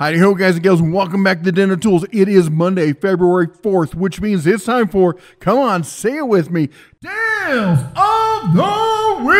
Howdy ho, guys and gals, and welcome back to Den of Tools. It is Monday, February 4th, which means it's time for, come on, say it with me, Deals of the Week!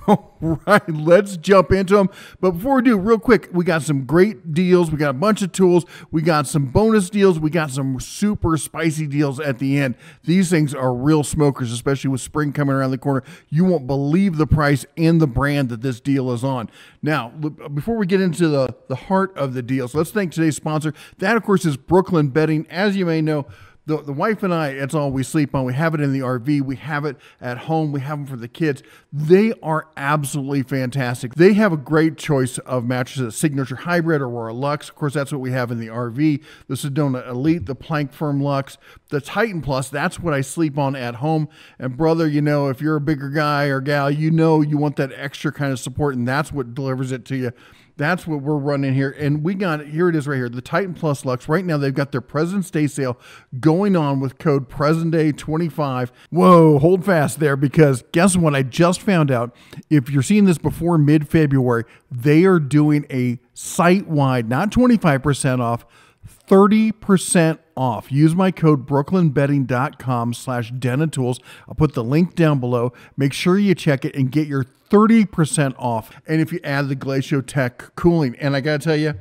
All right, let's jump into them. But before we do, real quick, we got some great deals. We got a bunch of tools. We got some bonus deals. We got some super spicy deals at the end. These things are real smokers, especially with spring coming around the corner. You won't believe the price and the brand that this deal is on. Now, before we get into the heart of the deals, let's thank today's sponsor. That, of course, is Brooklyn Bedding. As you may know, the wife and I, it's all we sleep on. We have it in the RV. We have it at home. We have them for the kids. They are absolutely fantastic. They have a great choice of mattresses, Signature Hybrid, Aurora Luxe. Of course, that's what we have in the RV. The Sedona Elite, the Plank Firm Luxe, the Titan Plus. That's what I sleep on at home. And brother, you know, if you're a bigger guy or gal, you know you want that extra kind of support, and that's what delivers it to you. That's what we're running here. And we got, here it is right here, the Titan Plus Luxe. Right now, they've got their President's Day sale going on with code PRESENTDAY25. Whoa, hold fast there, because guess what? I just found out, if you're seeing this before mid-February, they are doing a site-wide, not 25% off, 30% off. Use my code brooklynbedding.com/denatools. I'll put the link down below. Make sure you check it and get your 30% off. And if you add the Glacial Tech cooling, and I got to tell you,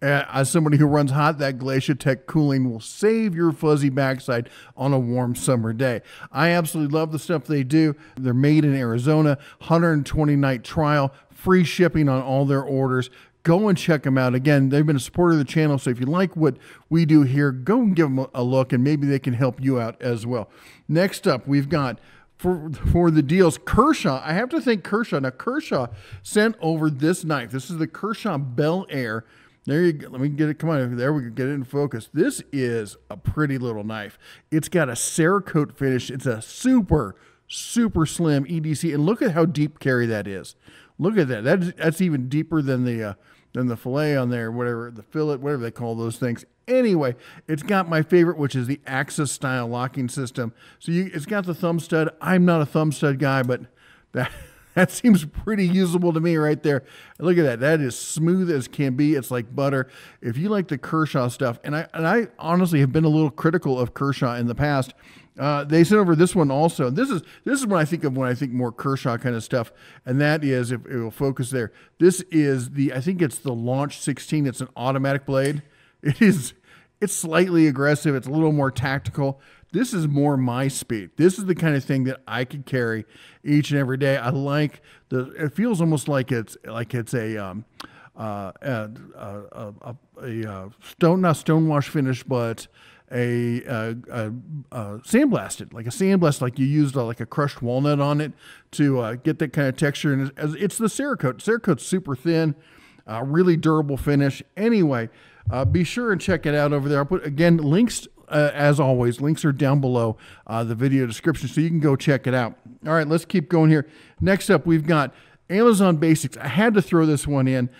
as somebody who runs hot, that Glacial Tech cooling will save your fuzzy backside on a warm summer day. I absolutely love the stuff they do. They're made in Arizona, 120-night trial, free shipping on all their orders. Go and check them out. Again, they've been a supporter of the channel, so if you like what we do here, go and give them a look, and maybe they can help you out as well. Next up, we've got, for the deals, Kershaw. I have to thank Kershaw. Now, Kershaw sent over this knife. This is the Kershaw Bel Air. There you go. Let me get it. Come on. There we go. Get it in focus. This is a pretty little knife. It's got a Cerakote finish. It's a super, super slim EDC. And look at how deep carry that is. Look at that. That's even deeper than the fillet on there, whatever, the fillet, whatever they call those things. Anyway, it's got my favorite, which is the Axis style locking system. So it's got the thumb stud. I'm not a thumb stud guy, but that seems pretty usable to me right there. Look at that. That is smooth as can be. It's like butter. If you like the Kershaw stuff, and I honestly have been a little critical of Kershaw in the past. They sent over this one also. This is what I think of when I think more Kershaw kind of stuff, and that is, if it will focus there, this is I think it's the Launch 16. It's an automatic blade. It's slightly aggressive. It's a little more tactical. This is more my speed. This is the kind of thing that I could carry each and every day. I like it feels almost like it's a not stonewash finish, but a sandblasted, like a sandblast, like you used like a crushed walnut on it to get that kind of texture. And it's the Cerakote. Cerakote's super thin, really durable finish. Anyway, be sure and check it out over there. I'll put, again, links, as always, links are down below the video description, so you can go check it out. All right, let's keep going here. Next up, we've got Amazon Basics. I had to throw this one in.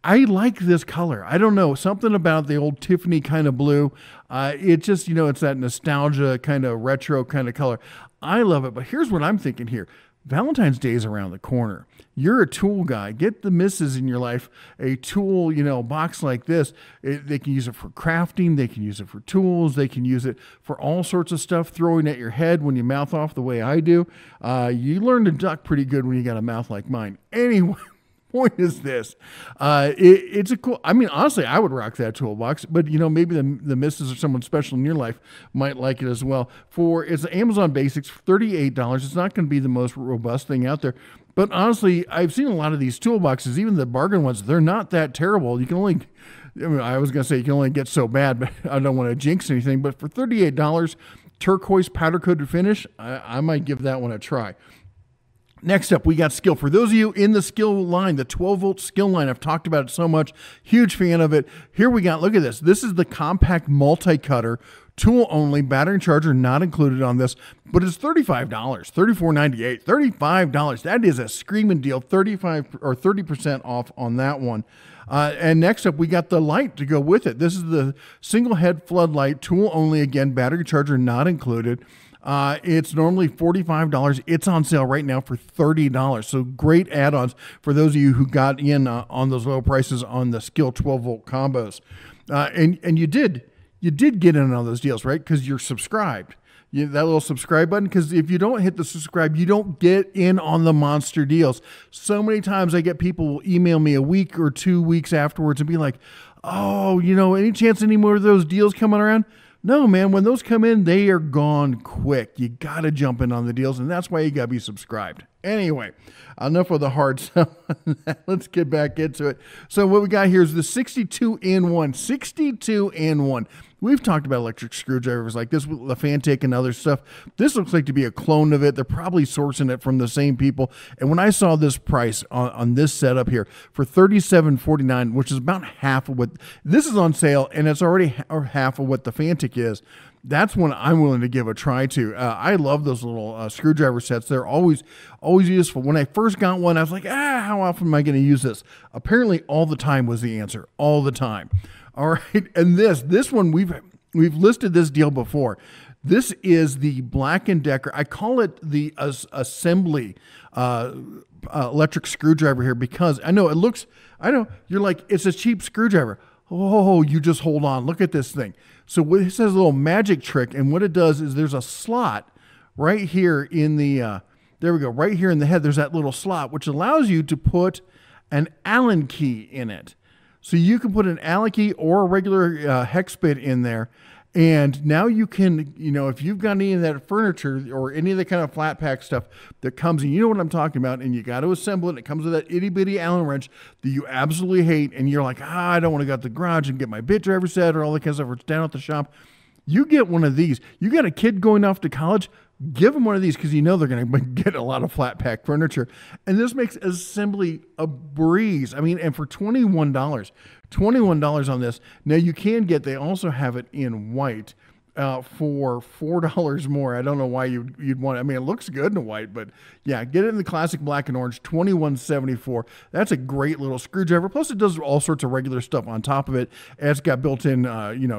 I like this color. I don't know, something about the old Tiffany kind of blue. It just, you know, it's that nostalgia kind of retro kind of color. I love it, but here's what I'm thinking here. Valentine's Day is around the corner. You're a tool guy. Get the misses in your life a tool, you know, box like this. They can use it for crafting. They can use it for tools. They can use it for all sorts of stuff, throwing at your head when you mouth off the way I do. You learn to duck pretty good when you got a mouth like mine. Anyway. Point is this, it's a cool, I mean, honestly, I would rock that toolbox, but you know, maybe the missus or someone special in your life might like it as well. It's Amazon Basics, $38. It's not going to be the most robust thing out there, but honestly, I've seen a lot of these toolboxes, even the bargain ones, they're not that terrible. You can only, I was going to say you can only get so bad, but I don't want to jinx anything, but for $38, turquoise powder coated finish, I might give that one a try. Next up, we got Skill. For those of you in the Skill line, the 12-volt Skill line, I've talked about it so much. Huge fan of it. Here we got, look at this. This is the compact multi-cutter, tool only, battery and charger not included on this, but it's $35, $34.98, $35. That is a screaming deal, 35 or 30% off on that one. And next up, we got the light to go with it. This is the single head floodlight, tool only, again, battery charger not included. It's normally $45. It's on sale right now for $30. So great add-ons for those of you who got in on those low prices on the Skill 12-volt combos. And you did get in on those deals, right? Because you're subscribed. That little subscribe button, because if you don't hit the subscribe, you don't get in on the monster deals. So many times I get people will email me a week or 2 weeks afterwards and be like, oh, any chance any more of those deals coming around? No, man, when those come in, they are gone quick. You got to jump in on the deals, and that's why you got to be subscribed. Anyway, enough of the hard stuff. Let's get back into it. So what we got here is the 62-in-1. 62-in-1. We've talked about electric screwdrivers like this with the Fantic and other stuff. This looks like to be a clone of it. They're probably sourcing it from the same people. And when I saw this price on this setup here for $37.49, which is about half of what this is on sale, and it's already half of what the Fantic is, that's one I'm willing to give a try to. I love those little screwdriver sets. They're always useful. When I first got one, I was like, how often am I going to use this? Apparently, all the time was the answer. All the time. All right, and this one we've listed this deal before. This is the Black & Decker. I call it the assembly electric screwdriver here because I know you're like, it's a cheap screwdriver. Oh, you just hold on. Look at this thing. So this has a little magic trick, and what it does is there's a slot right here in the there we go, right here in the head. There's that little slot which allows you to put an Allen key in it. So you can put an Allen key or a regular hex bit in there, and now you can, if you've got any of that furniture or any of the kind of flat pack stuff that comes in, you know what I'm talking about, and you got to assemble it, and it comes with that itty bitty Allen wrench that you absolutely hate, and you're like, I don't want to go to the garage and get my bit driver set or all that kind of stuff, or it's down at the shop. You get one of these. You got a kid going off to college, give them one of these because they're going to get a lot of flat pack furniture. And this makes assembly a breeze. I mean, and for $21 on this. Now you can get, they also have it in white for $4 more. I don't know why you'd want it. I mean, it looks good in white, but yeah, get it in the classic black and orange, $21.74. That's a great little screwdriver. Plus it does all sorts of regular stuff on top of it. And it's got built-in,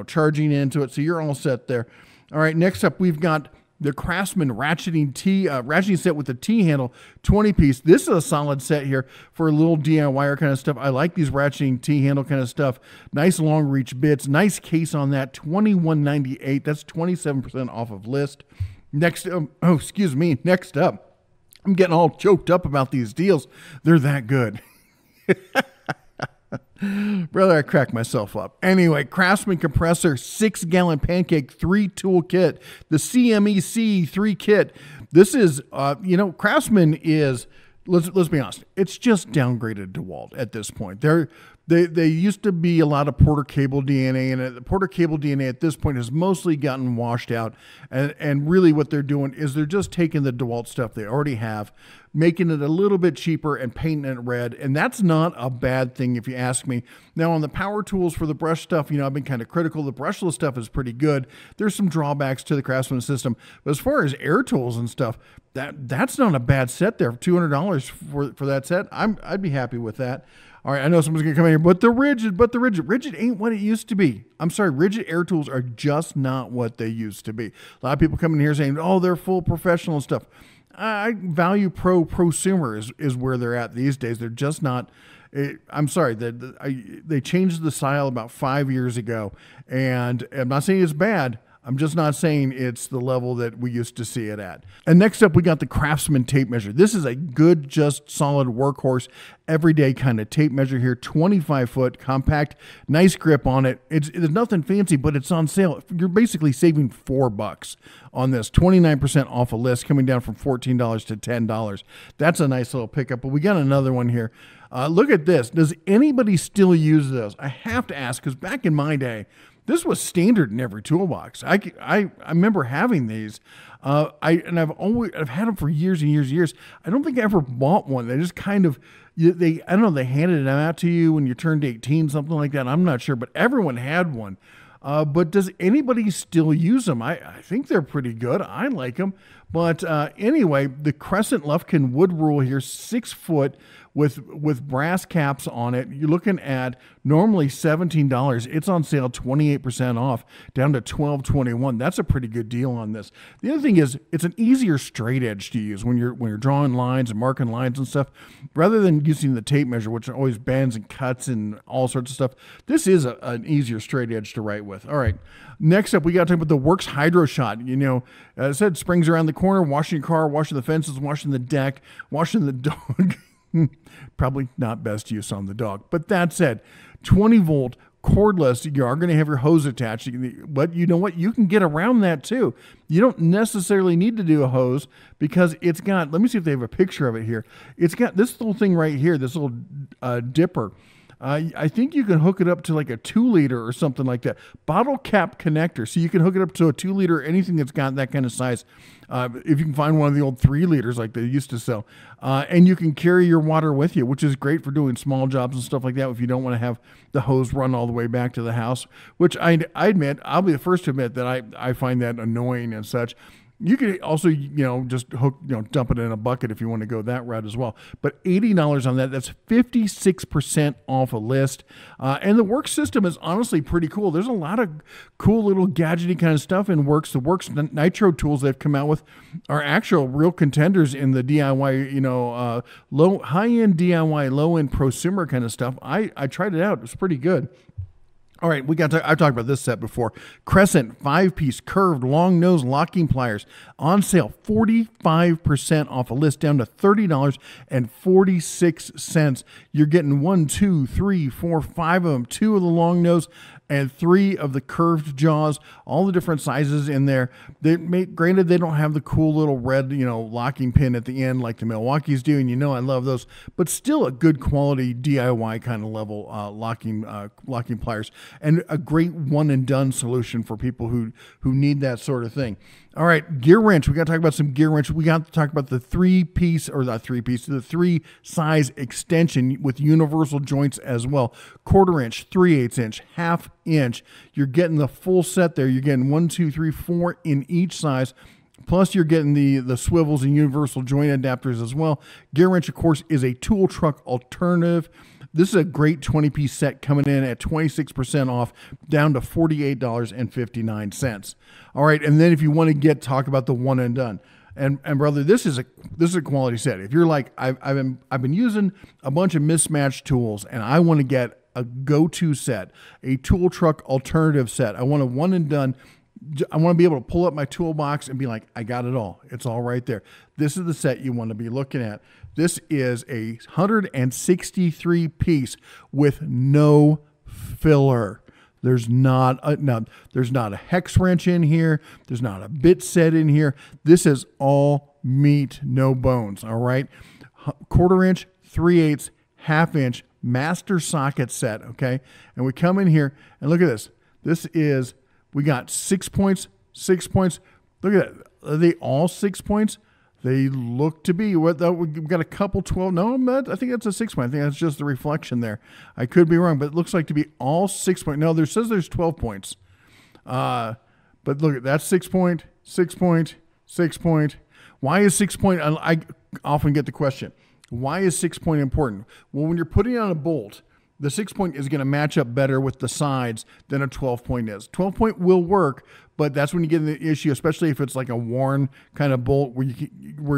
charging into it. So you're all set there. All right, next up, we've got the Craftsman ratcheting set with the T-handle, 20-piece. This is a solid set here for a little DIY kind of stuff. I like these ratcheting T-handle kind of stuff. Nice long reach bits. Nice case on that, $21.98. That's 27% off of list. Next up, I'm getting all choked up about these deals. They're that good. Brother, I cracked myself up. Anyway, Craftsman compressor, 6-gallon pancake, 3-tool kit. The CME C3 kit. This is, Craftsman is, let's be honest, it's just downgraded DeWalt at this point. They used to be a lot of Porter Cable DNA, and the Porter Cable DNA at this point has mostly gotten washed out. And really what they're doing is they're just taking the DeWalt stuff they already have, making it a little bit cheaper and painting it red. And that's not a bad thing if you ask me. Now on the power tools for the brush stuff, I've been kind of critical. The brushless stuff is pretty good. There's some drawbacks to the Craftsman system. But as far as air tools and stuff, that's not a bad set there. $200 for that set. I'd be happy with that. All right, I know someone's going to come in here, but the rigid ain't what it used to be. I'm sorry, rigid air tools are just not what they used to be. A lot of people come in here saying, oh, they're full professional stuff. I value prosumer is where they're at these days. They're just not. I'm sorry, they changed the style about 5 years ago, and I'm not saying it's bad. I'm just not saying it's the level that we used to see it at. And next up, we got the Craftsman tape measure. This is a good, just solid workhorse, everyday kind of tape measure here. 25-foot, compact, nice grip on it. It's nothing fancy, but it's on sale. You're basically saving $4 on this. 29% off a list, coming down from $14 to $10. That's a nice little pickup. But we got another one here. Look at this. Does anybody still use those? I have to ask, because back in my day, this was standard in every toolbox. I remember having these. I've had them for years and years and years. I don't think I ever bought one. They just kind of, they handed them out to you when you turned 18, something like that. I'm not sure, but everyone had one. But does anybody still use them? I think they're pretty good. I like them. But anyway, the Crescent Lufkin wood rule here, 6 foot with brass caps on it. You're looking at normally $17. It's on sale 28% off, down to $12.21. That's a pretty good deal on this. The other thing is it's an easier straight edge to use when you're drawing lines and marking lines and stuff, rather than using the tape measure, which always bends and cuts and all sorts of stuff. This is an easier straight edge to write with. All right. Next up, we got to talk about the Works Hydro Shot. You know, as I said, springs around the corner, washing your car, washing the fences, washing the deck, washing the dog. Probably not best use on the dog. But that said, 20 volt, cordless, you are going to have your hose attached. But you know what? You can get around that too. You don't necessarily need to do a hose because it's got, let me see if they have a picture of it here. It's got this little thing right here, this little dipper. I think you can hook it up to like a 2-liter or something like that. Bottle cap connector. So you can hook it up to a 2-liter, anything that's got that kind of size. If you can find one of the old 3 liters like they used to sell. And you can carry your water with you, which is great for doing small jobs and stuff like that if you don't want to have the hose run all the way back to the house, which I admit, I'll be the first to admit that I find that annoying and such. You could also, just dump it in a bucket if you want to go that route as well. But $80 on that, that's 56% off a list. And the Works system is honestly pretty cool. There's a lot of cool little gadgety kind of stuff in Works. The Works Nitro tools they've come out with are actual real contenders in the DIY, high-end DIY, low-end prosumer kind of stuff. I tried it out. It was pretty good. All right, I've talked about this set before. Crescent 5-piece curved long nose locking pliers on sale, 45% off a list, down to $30.46. You're getting 1, 2, 3, 4, 5 of them, 2 of the long nose and 3 of the curved jaws, all the different sizes in there. Granted, they don't have the cool little red, locking pin at the end like the Milwaukee's do, and I love those, but still a good quality DIY kind of level locking pliers, and a great one and done solution for people who need that sort of thing. All right, gear wrench. We got to talk about some gear wrench. We got to talk about the 3-piece, or not 3-piece, the 3-size extension with universal joints as well. 1/4 inch, 3/8 inch, 1/2 inch. You're getting the full set there. You're getting 1, 2, 3, 4 in each size. Plus, you're getting the swivels and universal joint adapters as well. Gear wrench, of course, is a tool truck alternative. This is a great 20-piece set coming in at 26% off, down to $48.59. All right, and then if you want to talk about the one and done, and brother, this is a quality set. If you're like, I've been using a bunch of mismatched tools, and I want to get a go-to set, a tool truck alternative set. I want a one and done. I want to be able to pull up my toolbox and be like, I got it all. It's all right there. This is the set you want to be looking at. This is a 163 piece with no filler. There's not a hex wrench in here. There's not a bit set in here. This is all meat, no bones. All right. 1/4 inch, 3/8, 1/2 inch master socket set. Okay. And we come in here and look at this. We got 6 points, 6 points. Look at that. Are they all 6 points? They look to be. We've got a couple 12. No, I think that's a 6 point. I think that's just the reflection there. I could be wrong, but it looks like to be all 6 point. No, there says there's 12 points. But look, that's 6 point, 6 point, 6 point. Why is 6 point? I often get the question, why is 6 point important? Well, when you're putting on a bolt, the 6 point is going to match up better with the sides than a 12 point is. 12 point will work, but that's when you get in the issue, especially if it's like a worn kind of bolt where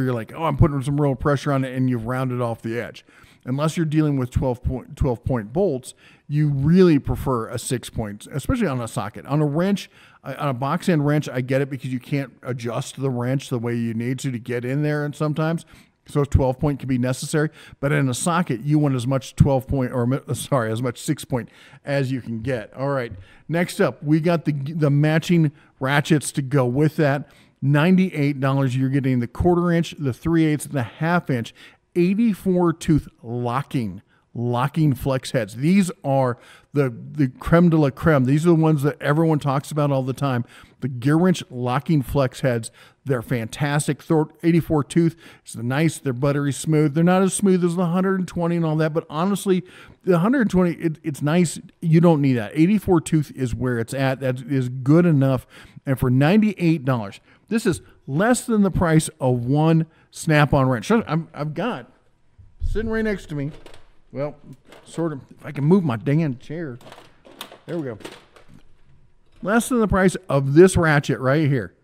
you're like, oh, I'm putting some real pressure on it, and you've rounded off the edge. Unless you're dealing with 12 point bolts, you really prefer a 6 point, especially on a socket. On a wrench, on a box end wrench, I get it because you can't adjust the wrench the way you need to get in there, and sometimes. So 12 point can be necessary, but in a socket, you want as much 12 point, as much 6 point as you can get. All right. Next up, we got the matching ratchets to go with that. $98. You're getting the 1/4 inch, the 3/8, the 1/2 inch, 84 tooth locking flex heads. These are the creme de la creme. These are the ones that everyone talks about all the time. The gear wrench locking flex heads. They're fantastic. 84 tooth. It's nice. They're buttery smooth. They're not as smooth as the 120 and all that, but honestly, the 120, it's nice. You don't need that. 84 tooth is where it's at. That is good enough. And for $98, this is less than the price of one snap-on wrench. I've got sitting right next to me. Well, sort of. If I can move my dang chair. There we go. Less than the price of this ratchet right here.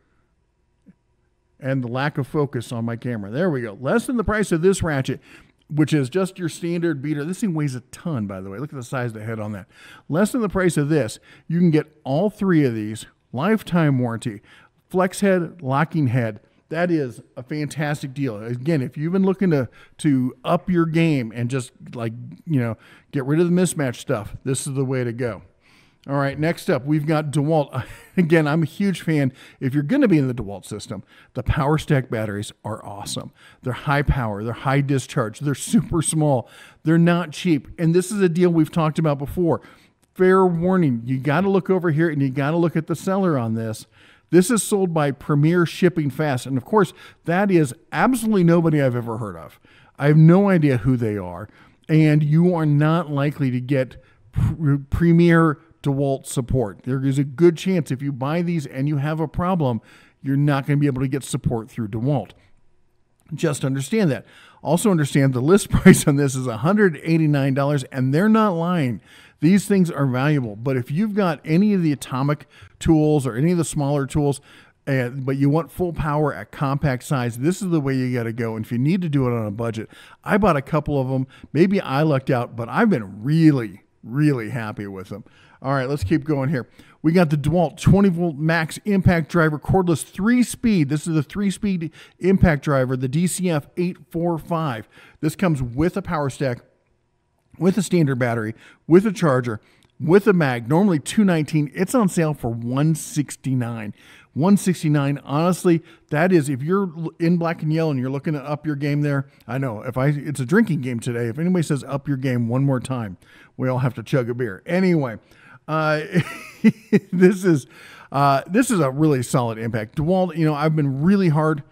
And the lack of focus on my camera. There we go. Less than the price of this ratchet, which is just your standard beater. This thing weighs a ton, by the way. Look at the size of the head on that. Less than the price of this. You can get all three of these. Lifetime warranty. Flex head, locking head. That is a fantastic deal. Again, if you've been looking to up your game and just like, get rid of the mismatch stuff, this is the way to go. All right, next up, we've got DeWalt. Again, I'm a huge fan. If you're going to be in the DeWalt system, the Power Stack batteries are awesome. They're high power. They're high discharge. They're super small. They're not cheap. And this is a deal we've talked about before. Fair warning, you got to look over here and you got to look at the seller on this. This is sold by Premier Shipping Fast. And of course, that is absolutely nobody I've ever heard of. I have no idea who they are. And you are not likely to get Premier DeWalt support. There is a good chance if you buy these and you have a problem, you're not going to be able to get support through DeWalt. Just understand that. Also understand the list price on this is $189, and they're not lying. These things are valuable. But if you've got any of the atomic tools or any of the smaller tools, but you want full power at compact size, this is the way you got to go. And if you need to do it on a budget, I bought a couple of them. Maybe I lucked out, but I've been really, really happy with them. All right, let's keep going here. We got the DeWalt 20-volt max impact driver, cordless 3-speed. This is the 3-speed impact driver, the DCF 845. This comes with a power stack, with a standard battery, with a charger, with a mag. Normally $219. It's on sale for $169. $169. Honestly, that is, if you're in black and yellow and you're looking to up your game there, I know it's a drinking game today. If anybody says up your game one more time, we all have to chug a beer. Anyway, this is a really solid impact. DeWalt, I've been really hard.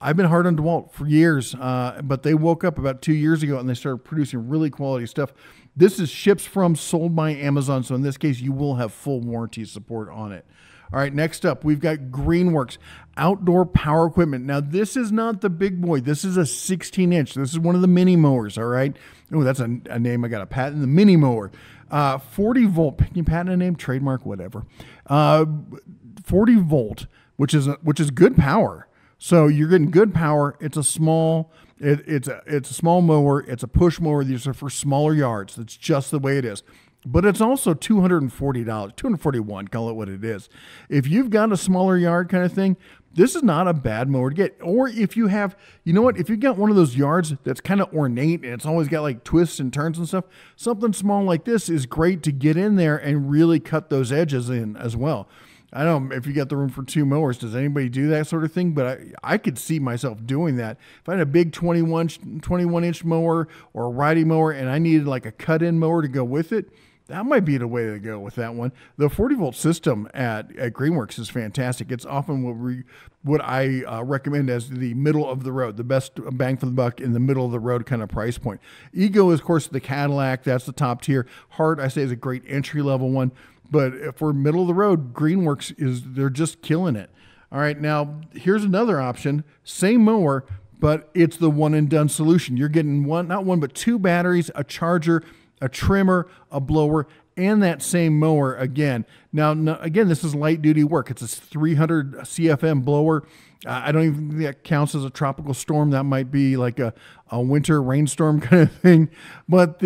I've been hard on DeWalt for years, but they woke up about 2 years ago and they started producing really quality stuff. This is ships from, sold by Amazon. So in this case, you will have full warranty support on it. All right, next up, we've got Greenworks outdoor power equipment. Now, this is not the big boy. This is a 16-inch. This is one of the mini mowers, all right? Oh, that's a name I got to patent, the mini mower. 40 volt, can you patent a name, trademark, whatever. 40 volt, which is good power. So you're getting good power. It's a small, it's a small mower. It's a push mower. These are for smaller yards. That's just the way it is. But it's also $240, $241, call it what it is. If you've got a smaller yard kind of thing, this is not a bad mower to get. Or if you have, if you've got one of those yards that's kind of ornate and it's always got like twists and turns and stuff, something small like this is great to get in there and really cut those edges in as well. I don't know if you got the room for two mowers. Does anybody do that sort of thing? But I could see myself doing that. If I had a big 21-inch mower or a riding mower and I needed like a cut-in mower to go with it, that might be the way to go with that one. The 40-volt system at Greenworks is fantastic. It's often what I recommend as the middle of the road, the best bang for the buck in the middle of the road kind of price point. Ego is, of course, the Cadillac. That's the top tier. Hart, I say, is a great entry-level one. But for middle of the road, Greenworks they're just killing it. All right, now here's another option. Same mower, but it's the one-and-done solution. You're getting not one, but two batteries, a charger, a trimmer, a blower, and that same mower again. Now, again, this is light duty work. It's a 300 CFM blower. I don't even think that counts as a tropical storm. That might be like a winter rainstorm kind of thing. But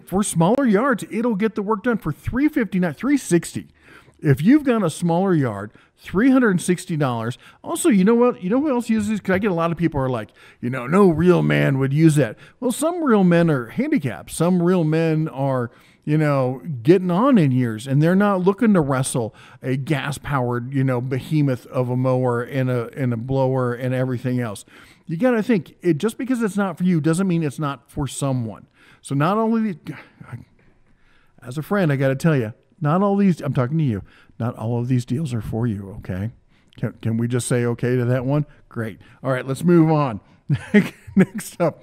for smaller yards, it'll get the work done for $359, $360. If you've got a smaller yard, $360. Also, you know what? You know who else uses these? Because I get a lot of people who are like, no real man would use that. Well, some real men are handicapped. Some real men are, getting on in years, and they're not looking to wrestle a gas-powered, behemoth of a mower and a blower and everything else. You got to think, just because it's not for you doesn't mean it's not for someone. So not only, as a friend, I got to tell you, not all these, I'm talking to you, not all of these deals are for you, okay? Can we just say okay to that one? Great. All right, let's move on. Next up,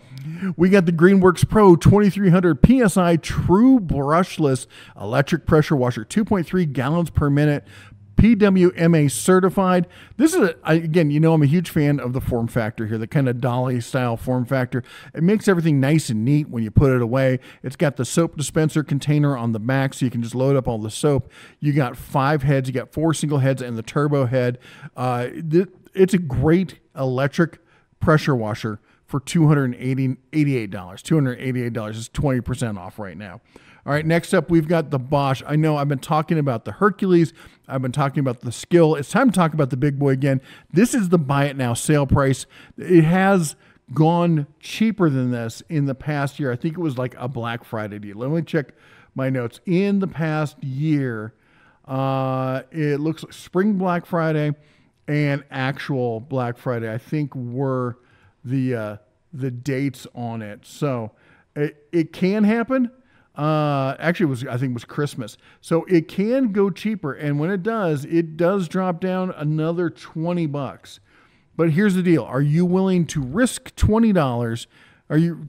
we got the Greenworks Pro 2300 PSI True Brushless Electric Pressure Washer, 2.3 gallons per minute, PWMA certified. This is, again, you know I'm a huge fan of the form factor here, the kind of dolly style form factor. It makes everything nice and neat when you put it away. It's got the soap dispenser container on the back, so you can just load up all the soap. You got 5 heads. You got 4 single heads and the turbo head. It's a great electric pressure washer for $288. $288 is 20% off right now. All right, next up, we've got the Bosch. I know I've been talking about the Hercules. I've been talking about the Skill. It's time to talk about the big boy again. This is the buy it now sale price. It has gone cheaper than this in the past year. I think it was like a Black Friday deal. Let me check my notes. In the past year, it looks like Spring Black Friday and actual Black Friday, I think, were the dates on it. So it can happen. Actually, I think it was Christmas. So it can go cheaper. And when it does drop down another $20. But here's the deal. Are you willing to risk $20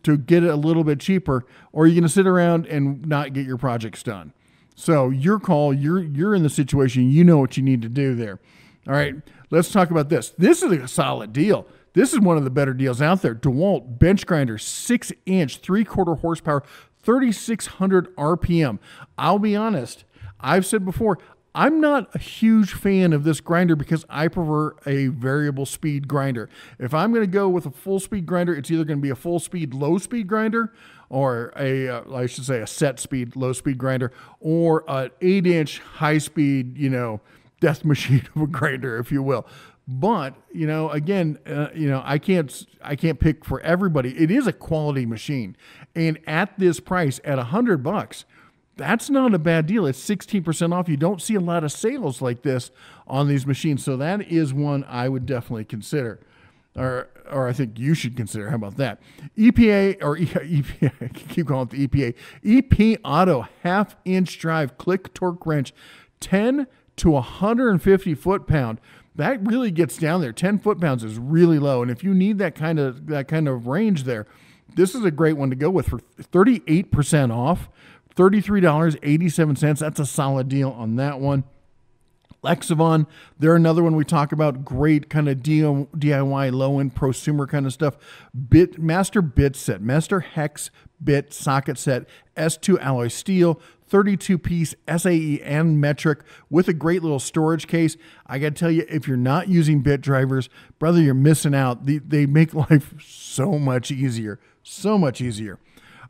to get it a little bit cheaper, or are you going to sit around and not get your projects done? So your call, you're in the situation. You know what you need to do there. All right, let's talk about this. This is a solid deal. This is one of the better deals out there. DeWalt bench grinder, 6-inch, 3/4 horsepower, 3,600 RPM. I'll be honest, I've said before, I'm not a huge fan of this grinder because I prefer a variable speed grinder. If I'm going to go with a full speed grinder, it's either going to be a full speed, low speed grinder, or I should say a set speed, low speed grinder, or an 8-inch high speed, death machine of a grinder, if you will. But, again, I can't pick for everybody. It is a quality machine. And at this price, at $100, that's not a bad deal. It's 16% off. You don't see a lot of sales like this on these machines. So that is one I would definitely consider. Or I think you should consider. How about that? EPA, I keep calling it the EPA. EP Auto half-inch drive click torque wrench, 10 to 150 foot-pound. That really gets down there. 10 foot-pounds is really low. And if you need that kind of range there, this is a great one to go with for 38% off, $33.87. That's a solid deal on that one. Lexavon, they're another one we talk about. Great kind of DIY, low-end prosumer kind of stuff. Master bit set, Master hex bit socket set, S2 alloy steel, 32-piece SAE and metric with a great little storage case. I got to tell you, if you're not using bit drivers, brother, you're missing out. They make life so much easier, so much easier.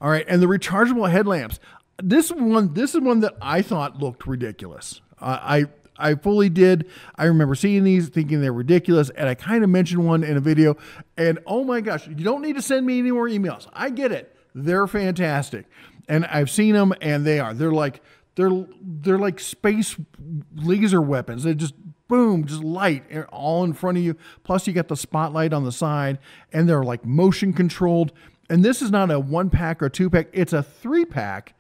All right, and the rechargeable headlamps. This is one that I thought looked ridiculous. I fully did. I remember seeing these, thinking they're ridiculous, and I kind of mentioned one in a video, and oh my gosh, you don't need to send me any more emails. I get it. They're fantastic. And I've seen them, and they're like space laser weapons. They're just boom, just light all in front of you. Plus you got the spotlight on the side, and they're like motion controlled. And this is not a 1-pack or 2-pack. It's a 3-pack,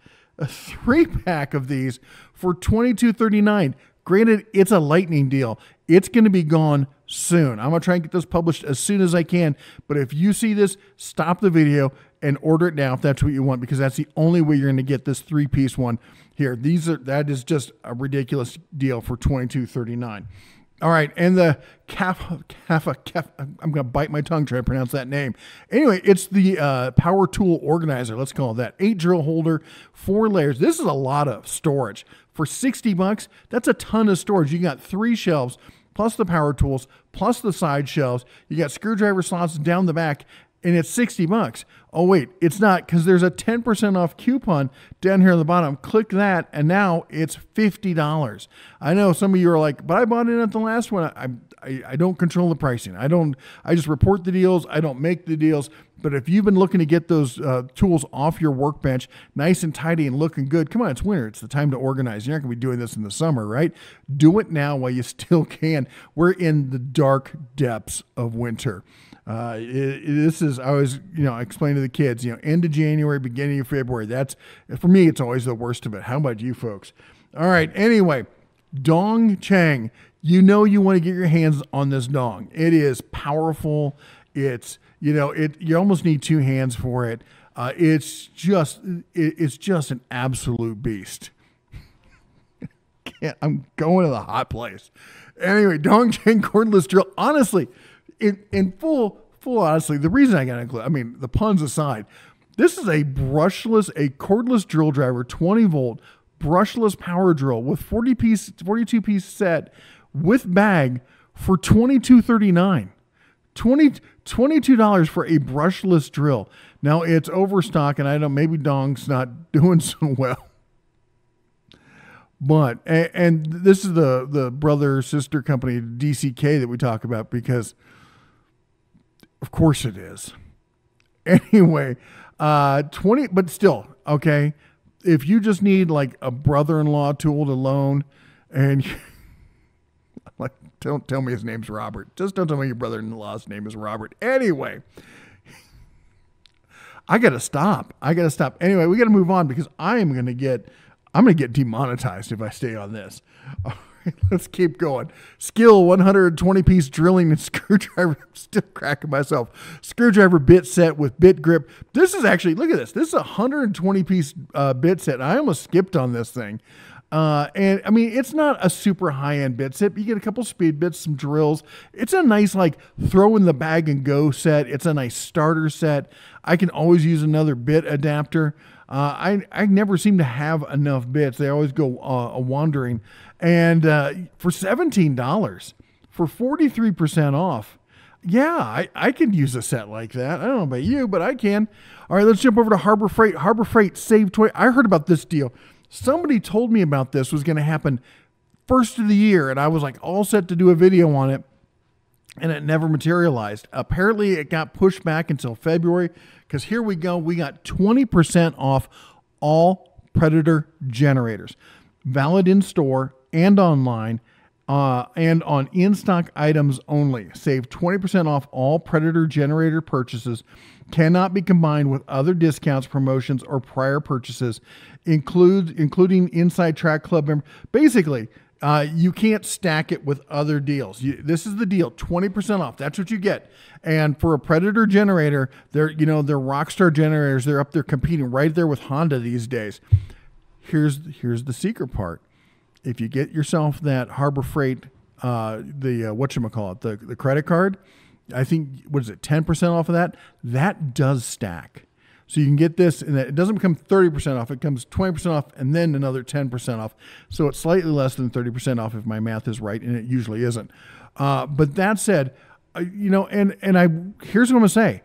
of these for $22.39. Granted, it's a lightning deal. It's going to be gone soon. I'm going to try and get this published as soon as I can. But if you see this, stop the video and order it now if that's what you want, because that's the only way you're going to get this 3-piece one here. That is just a ridiculous deal for $22.39. All right, and the I'm going to bite my tongue trying to pronounce that name. Anyway, it's the power tool organizer. Let's call it that. 8 drill holder, 4 layers. This is a lot of storage. For $60, that's a ton of storage. You got 3 shelves, plus the power tools, plus the side shelves. You got screwdriver slots down the back, and it's $60. Oh, wait, it's not, because there's a 10% off coupon down here on the bottom. Click that, and now it's $50. I know some of you are like, but I bought it at the last one. I don't control the pricing. I just report the deals. I don't make the deals. But if you've been looking to get those tools off your workbench, nice and tidy and looking good, come on, it's winter. It's the time to organize. You're not going to be doing this in the summer, right? Do it now while you still can. We're in the dark depths of winter. This is, I always, explain to the kids, end of January, beginning of February. That's, for me, it's always the worst of it. How about you folks? All right. Anyway, Dong Chang, you want to get your hands on this dong. It is powerful. It's, you almost need 2 hands for it. It's just an absolute beast. I'm going to the hot place. Anyway, Dong Chain cordless drill. Honestly, in full honesty, the reason I got to include, I mean, the puns aside, this is a cordless drill driver, 20 volt, brushless power drill with 42 piece set with bag for $22.39. $22 for a brushless drill. Now it's overstock, and I don't. Maybe Dong's not doing so well. But and this is the brother sister company DCK that we talk about because, of course, it is. Anyway, 20, but still okay. If you just need like a brother-in-law tool to loan, and like, don't tell me his name's Robert. Just don't tell me your brother-in-law's name is Robert. Anyway, I gotta stop. Anyway, we gotta move on because I'm gonna get demonetized if I stay on this. All right, let's keep going. Skill 120 piece drilling and screwdriver. I'm still cracking myself. Screwdriver bit set with bit grip. This is actually, look at this. This is a 120 piece bit set. I almost skipped on this thing. And I mean, it's not a super high-end bit set. You get a couple speed bits, some drills. It's a nice, like, throw in the bag and go set. It's a nice starter set. I can always use another bit adapter. I never seem to have enough bits. They always go wandering. And for $17, for 43% off, yeah, I could use a set like that. I don't know about you, but I can. All right, let's jump over to Harbor Freight. Harbor Freight save 20. I heard about this deal. Somebody told me about this was going to happen first of the year, and I was like all set to do a video on it, and it never materialized. Apparently, it got pushed back until February, because here we go. We got 20% off all Predator generators, valid in store and online, and on in-stock items only. Save 20% off all Predator generator purchases. Cannot be combined with other discounts, promotions, or prior purchases, including Inside Track Club member. Basically, you can't stack it with other deals. This is the deal, 20% off. That's what you get. And for a Predator generator, they're Rockstar generators. They're up there competing right there with Honda these days. Here's the secret part. If you get yourself that Harbor Freight, the credit card, I think, what is it, 10% off of that? That does stack. So you can get this, and it doesn't become 30% off. It comes 20% off and then another 10% off. So it's slightly less than 30% off if my math is right, and it usually isn't. But that said, here's what I'm going to say.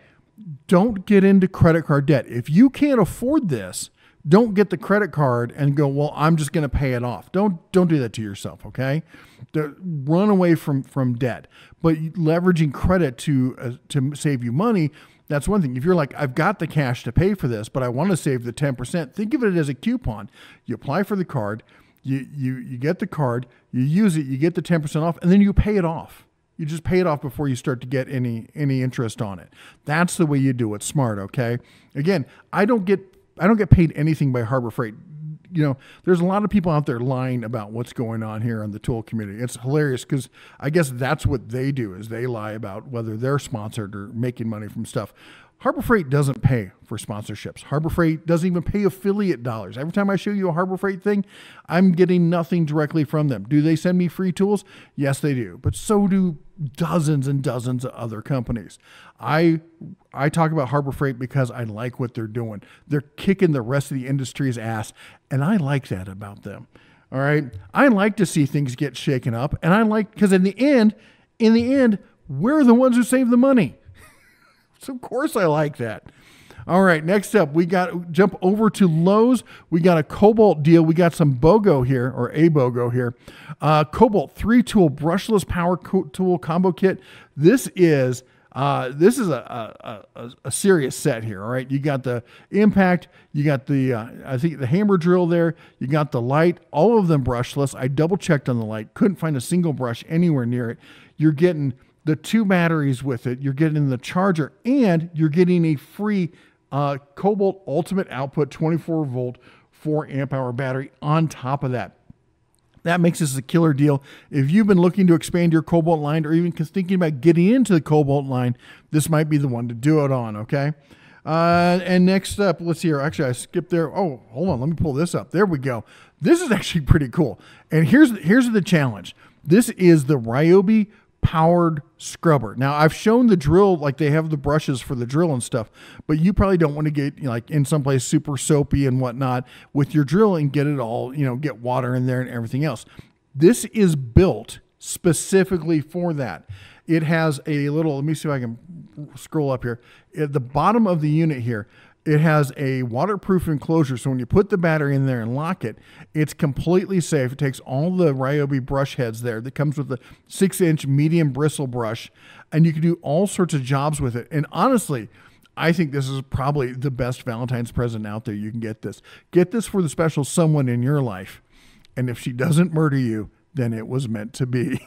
Don't get into credit card debt. If you can't afford this, don't get the credit card and go, well, I'm just going to pay it off. Don't do that to yourself, okay? Run away from debt. But leveraging credit to save you money, that's one thing. If you're like, I've got the cash to pay for this, but I want to save the 10%, think of it as a coupon. You apply for the card, you get the card, you use it, you get the 10% off, and then you pay it off. You just pay it off before you start to get any interest on it. That's the way you do it. Smart, okay? Again, I don't get paid anything by Harbor Freight. There's a lot of people out there lying about what's going on here in the tool community. It's hilarious because I guess that's what they do, is they lie about whether they're sponsored or making money from stuff. Harbor Freight doesn't pay for sponsorships. Harbor Freight doesn't even pay affiliate dollars. Every time I show you a Harbor Freight thing, I'm getting nothing directly from them. Do they send me free tools? Yes, they do. But so do dozens and dozens of other companies. I talk about Harbor Freight because I like what they're doing. They're kicking the rest of the industry's ass, and I like that about them. All right? I like to see things get shaken up, and because in the end, we're the ones who save the money. So of course I like that. All right, next up, we got to jump over to Lowe's. We got a Cobalt deal. We got some BOGO here, or a BOGO here. Cobalt 3-tool brushless power tool combo kit. This is a serious set here. All right, you got the impact, you got the I think the hammer drill there, you got the light. All of them brushless. I double checked on the light, couldn't find a single brush anywhere near it. You're getting the 2 batteries with it. You're getting the charger, and you're getting a free Cobalt Ultimate Output 24 volt 4 amp hour battery on top of that. That makes this a killer deal. If you've been looking to expand your Cobalt line, or even thinking about getting into the Cobalt line, this might be the one to do it on, okay? And next up, let's see here. Actually, I skipped there. Oh, hold on. Let me pull this up. There we go. This is actually pretty cool. And here's the challenge. This is the Ryobi powered scrubber. Now, I've shown the drill, like they have the brushes for the drill and stuff, but you probably don't want to get, like, in someplace super soapy and whatnot with your drill and get it all, get water in there and everything else. This is built specifically for that. It has a little, let me see if I can scroll up here. At the bottom of the unit here, it has a waterproof enclosure. So when you put the battery in there and lock it, it's completely safe. It takes all the Ryobi brush heads there. That comes with a 6-inch medium bristle brush, and you can do all sorts of jobs with it. And honestly, I think this is probably the best Valentine's present out there. You can get this. Get this for the special someone in your life. And if she doesn't murder you, then it was meant to be.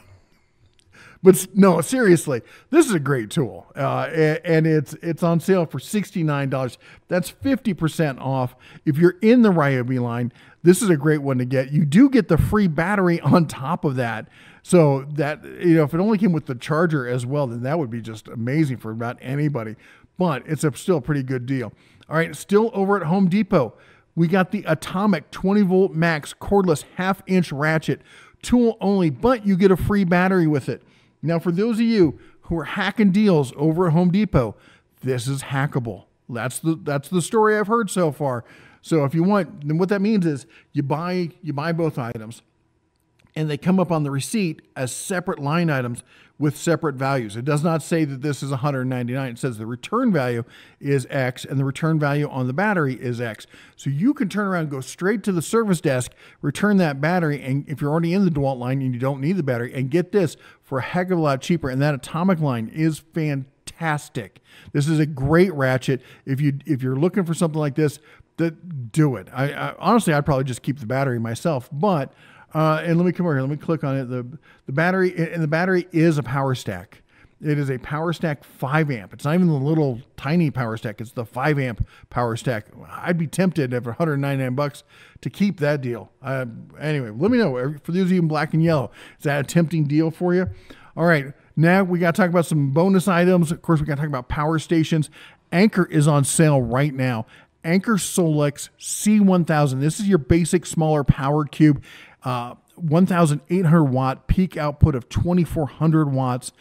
But no, seriously, this is a great tool, and it's on sale for $69. That's 50% off. If you're in the Ryobi line, this is a great one to get. You do get the free battery on top of that. So that, if it only came with the charger as well, then that would be just amazing for about anybody. But it's still a pretty good deal. All right, still over at Home Depot, we got the Atomic 20-volt max cordless half-inch ratchet, tool only, but you get a free battery with it. Now, for those of you who are hacking deals over at Home Depot, this is hackable. That's the story I've heard so far. So if you want, then what that means is you buy both items, and they come up on the receipt as separate line items with separate values. It does not say that this is $199. It says the return value is X and the return value on the battery is X. So you can turn around, go straight to the service desk, return that battery, and if you're already in the DeWalt line and you don't need the battery, and get this for a heck of a lot cheaper. And that Atomic line is fantastic. This is a great ratchet. If you're looking for something like this, do it. I honestly, I'd probably just keep the battery myself, but and let me come over here. Let me click on it. The battery is a power stack. It is a power stack 5 amp. It's not even the little tiny power stack. It's the 5 amp power stack. I'd be tempted at $199 to keep that deal. Anyway, let me know. For those of you in black and yellow, is that a tempting deal for you? All right. Now we got to talk about some bonus items. Of course, we got to talk about power stations. Anker is on sale right now. Anker Solex C1000. This is your basic smaller power cube. 1,800 watt peak output of 2,400 watts.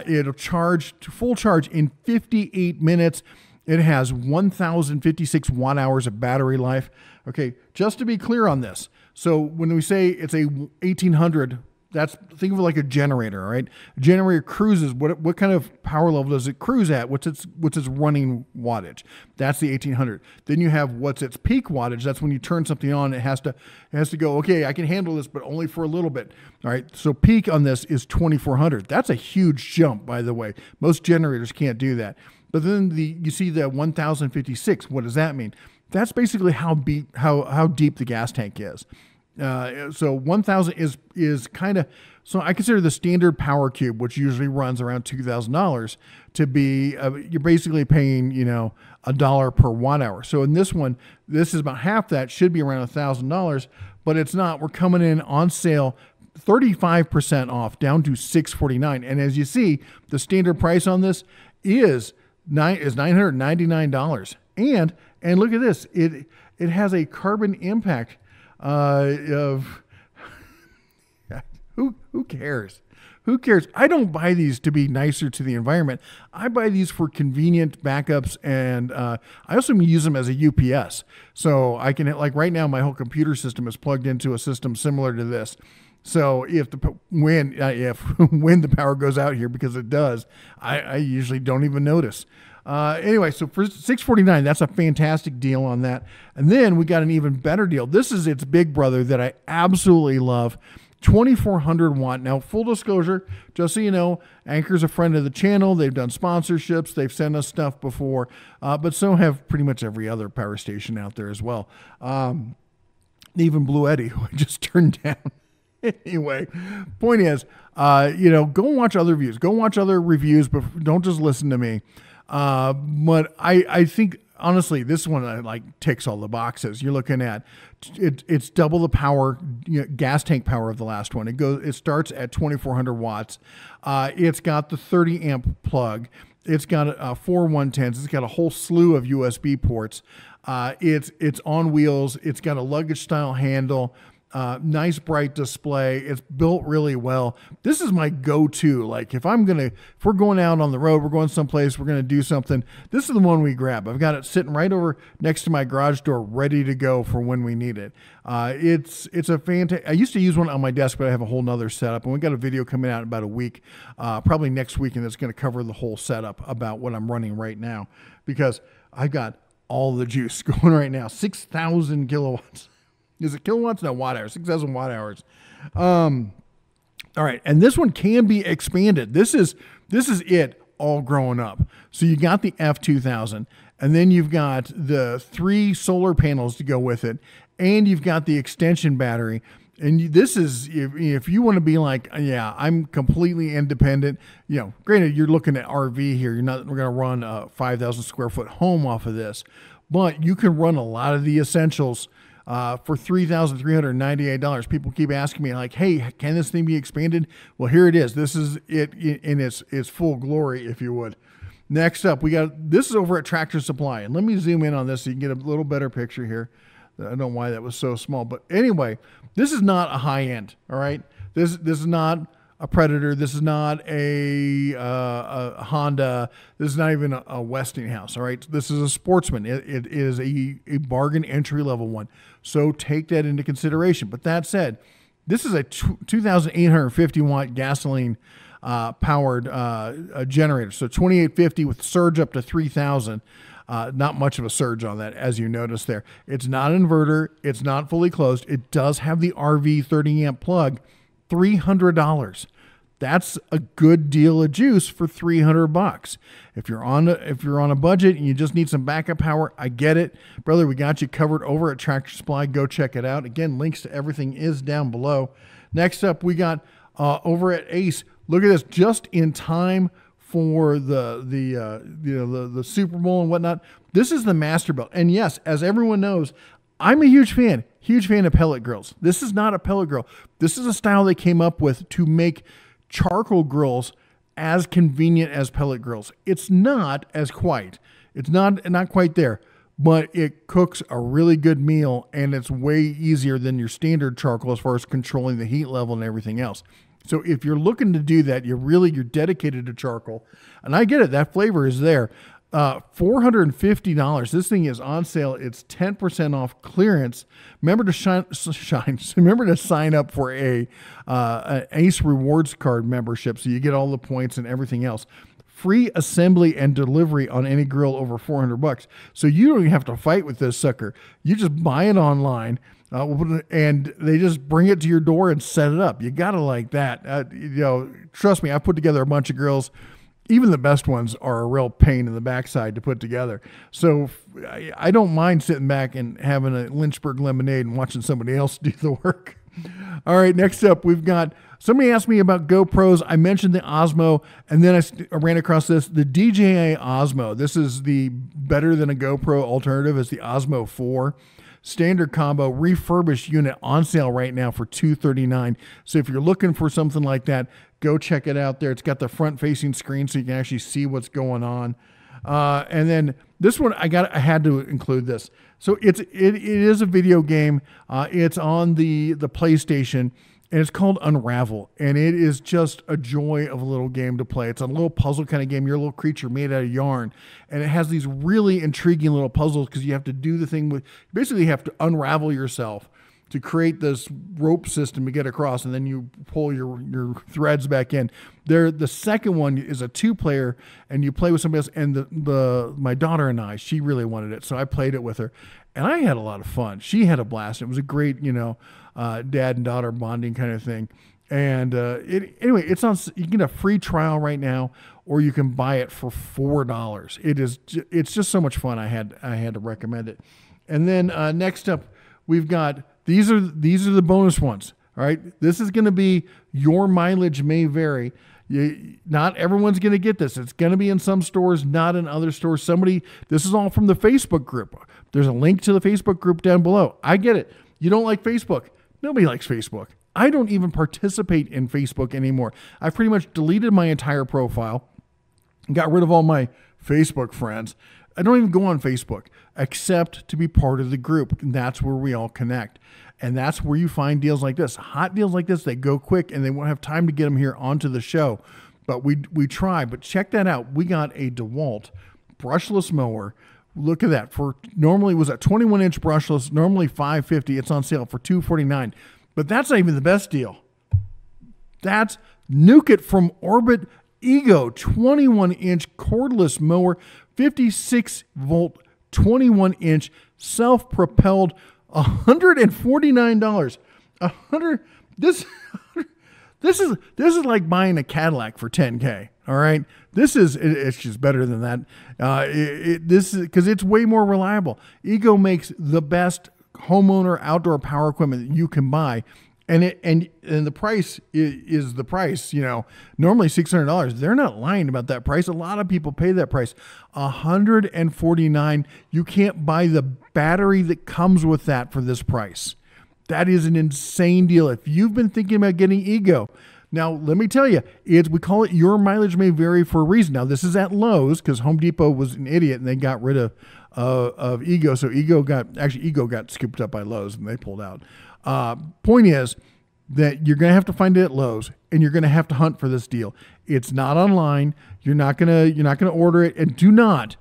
It'll charge to full charge in 58 minutes. It has 1,056 watt hours of battery life. Okay, just to be clear on this. So when we say it's a 1,800, think of it like a generator, all right? A generator cruises. What kind of power level does it cruise at? What's its running wattage? That's the 1,800. Then you have what's its peak wattage. That's when you turn something on. It has to go, okay, I can handle this, but only for a little bit. All right. So peak on this is 2,400. That's a huge jump, by the way. Most generators can't do that. But then you see the 1,056. What does that mean? That's basically how deep the gas tank is. So 1,000 is kind of, so I consider the standard power cube, which usually runs around $2,000, to be, you're basically paying, $1 per watt hour. So in this one, this is about half that, should be around $1,000, but it's not. We're coming in on sale 35% off, down to $649. And as you see, the standard price on this is $999. And look at this, it has a carbon impact of who cares? Who cares? I don't buy these to be nicer to the environment. I buy these for convenient backups, and I also use them as a UPS. So I can, like right now, my whole computer system is plugged into a system similar to this. So when the power goes out here, because it does, I usually don't even notice. Anyway, so for $649, that's a fantastic deal on that. And then we got an even better deal. This is its big brother that I absolutely love. 2,400 watt. Now, full disclosure, just so you know, Anker's a friend of the channel. They've done sponsorships. They've sent us stuff before, but so have pretty much every other power station out there as well. Even Blue Eddy, who I just turned down. Anyway, point is, go and watch other reviews. Go watch other reviews, but don't just listen to me. But I think, honestly, this one ticks all the boxes. You're looking at it's double the power, gas tank power of the last one. It starts at 2,400 watts. It's got the 30 amp plug. It's got 4 110s. It's got a whole slew of USB ports. It's on wheels. It's got a luggage style handle. Nice bright display. It's built really well. This is my go-to. Like if we're going out on the road, we're going someplace, we're going to do something, this is the one we grab. I've got it sitting right over next to my garage door, ready to go for when we need it. It's a fantastic, I used to use one on my desk, but I have a whole nother setup, and we got a video coming out in about a week, probably next week, and that's going to cover the whole setup about what I'm running right now, because I got all the juice going right now. 6,000 kilowatts. Is it kilowatts? No, watt hours. 6,000 watt hours. All right, and this one can be expanded. This is it all growing up. So you got the F2000, and then you've got the 3 solar panels to go with it, and you've got the extension battery. And this is, if you want to be like, yeah, I'm completely independent. You know, granted, you're looking at RV here. You're not going to run a 5,000 square foot home off of this, but you can run a lot of the essentials for $3,398. People keep asking me like, hey, can this thing be expanded? Well, here it is. This is it in its full glory, if you would. Next up, this is over at Tractor Supply. And let me zoom in on this so you can get a little better picture here. I don't know why that was so small, but anyway, this is not a high end. All right. This is not a Predator. This is not a Honda. This is not even a Westinghouse. All right. This is a Sportsman. It is a bargain entry level one. So take that into consideration. But that said, this is a 2,850 watt gasoline powered generator. So 2,850 with surge up to 3,000. Not much of a surge on that, as you notice there. It's not an inverter. It's not fully closed. It does have the RV 30 amp plug. $300. That's a good deal of juice for $300. If you're on a budget and you just need some backup power, I get it, brother. We got you covered over at Tractor Supply. Go check it out. Again, links to everything is down below. Next up, we got over at Ace. Look at this, just in time for the Super Bowl and whatnot. This is the Masterbuilt, and yes, as everyone knows, I'm a huge fan of pellet grills. This is not a pellet grill. This is a style they came up with to make charcoal grills as convenient as pellet grills. It's not quite there, but it cooks a really good meal, and it's way easier than your standard charcoal as far as controlling the heat level and everything else. So if you're looking to do that, you're dedicated to charcoal, and I get it. That flavor is there. $450. This thing is on sale. It's 10% off clearance. Remember to remember to sign up for an Ace Rewards card membership, so you get all the points and everything else. Free assembly and delivery on any grill over $400. So you don't even have to fight with this sucker. You just buy it online. And they just bring it to your door and set it up. You gotta like that. Trust me, I put together a bunch of grills. Even the best ones are a real pain in the backside to put together. So I don't mind sitting back and having a Lynchburg lemonade and watching somebody else do the work. All right, next up, we've got, somebody asked me about GoPros. I mentioned the Osmo, and then I ran across the DJI Osmo. This is the better than a GoPro alternative. It's the Osmo 4. Standard combo refurbished unit on sale right now for $239. So if you're looking for something like that, go check it out there. It's got the front facing screen so you can actually see what's going on. And then this one, I had to include this. So it is a video game. It's on the PlayStation, and it's called Unravel, and it is just a joy of a little game to play. It's a little puzzle kind of game. You're a little creature made out of yarn, and it has these really intriguing little puzzles because you have to do the thing with, basically you have to unravel yourself to create this rope system to get across, and then you pull your threads back in. The second one is a 2-player, and you play with somebody else, and my daughter and I, she really wanted it, so I played it with her, and I had a lot of fun. She had a blast. It was a great, dad and daughter bonding kind of thing. And anyway, it's on. You can get a free trial right now, or you can buy it for $4. It's just so much fun. I had to recommend it. And then next up, we've got these are the bonus ones. All right, this is going to be your mileage may vary. Not everyone's going to get this. It's going to be in some stores, not in other stores. This is all from the Facebook group. There's a link to the Facebook group down below. I get it. You don't like Facebook. Nobody likes Facebook. I don't even participate in Facebook anymore. I've pretty much deleted my entire profile. Got rid of all my Facebook friends. I don't even go on Facebook except to be part of the group. And that's where we all connect. And that's where you find deals like this. Hot deals like this, they go quick and they won't have time to get them here onto the show. But we try. But check that out. We got a DeWalt brushless mower. Look at that. For normally it was a 21-inch brushless, normally $550. It's on sale for $249. But that's not even the best deal. That's Nuke It from Orbit Ego 21-inch cordless mower, 56-volt, 21-inch self-propelled, $149. This is like buying a Cadillac for $10K. All right, it's just better than that. This is because it's way more reliable. Ego makes the best homeowner outdoor power equipment that you can buy. And the price is the price, normally $600. They're not lying about that price. A lot of people pay that price, $149. You can't buy the battery that comes with that for this price. That is an insane deal. If you've been thinking about getting Ego, now let me tell you, we call it your mileage may vary for a reason. Now this is at Lowe's because Home Depot was an idiot and they got rid of Ego. So Ego got scooped up by Lowe's and they pulled out. Point is that you're going to have to find it at Lowe's and you're going to have to hunt for this deal. It's not online. You're not going to order it. And do not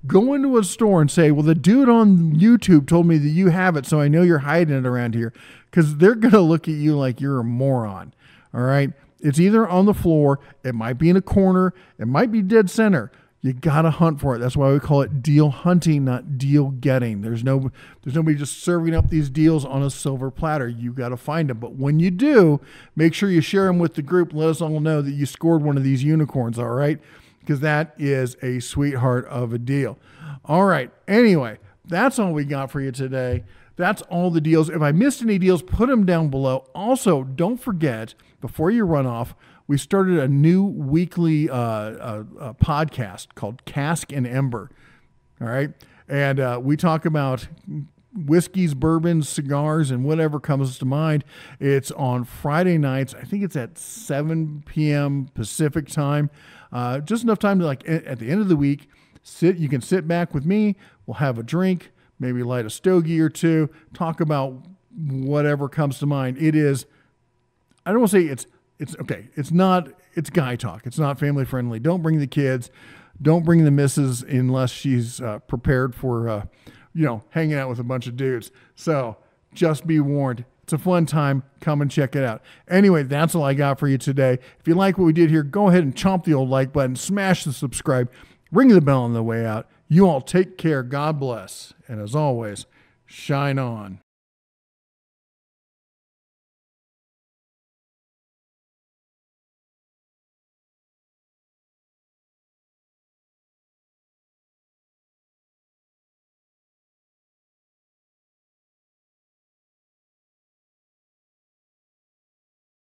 go into a store and say, well, the dude on YouTube told me that you have it, so I know you're hiding it around here, because they're going to look at you like you're a moron. All right. It's either on the floor. It might be in a corner. It might be dead center. You got to hunt for it. That's why we call it deal hunting, not deal getting. There's nobody just serving up these deals on a silver platter. You got to find them. But when you do, make sure you share them with the group. Let us all know that you scored one of these unicorns, all right? Because that is a sweetheart of a deal. All right. Anyway, that's all we got for you today. That's all the deals. If I missed any deals, put them down below. Also, don't forget, before you run off, we started a new weekly podcast called Cask and Ember. All right. And we talk about whiskeys, bourbons, cigars, and whatever comes to mind. It's on Friday nights. I think it's at 7 p.m. Pacific time. Just enough time to, like, at the end of the week, you can sit back with me. We'll have a drink, maybe light a stogie or two, talk about whatever comes to mind. It is, I don't want to say it's okay. It's guy talk. It's not family friendly. Don't bring the kids. Don't bring the missus unless she's prepared for, hanging out with a bunch of dudes. So just be warned. It's a fun time. Come and check it out. Anyway, that's all I got for you today. If you like what we did here, go ahead and chomp the old like button, smash the subscribe, ring the bell on the way out. You all take care. God bless. And as always, shine on.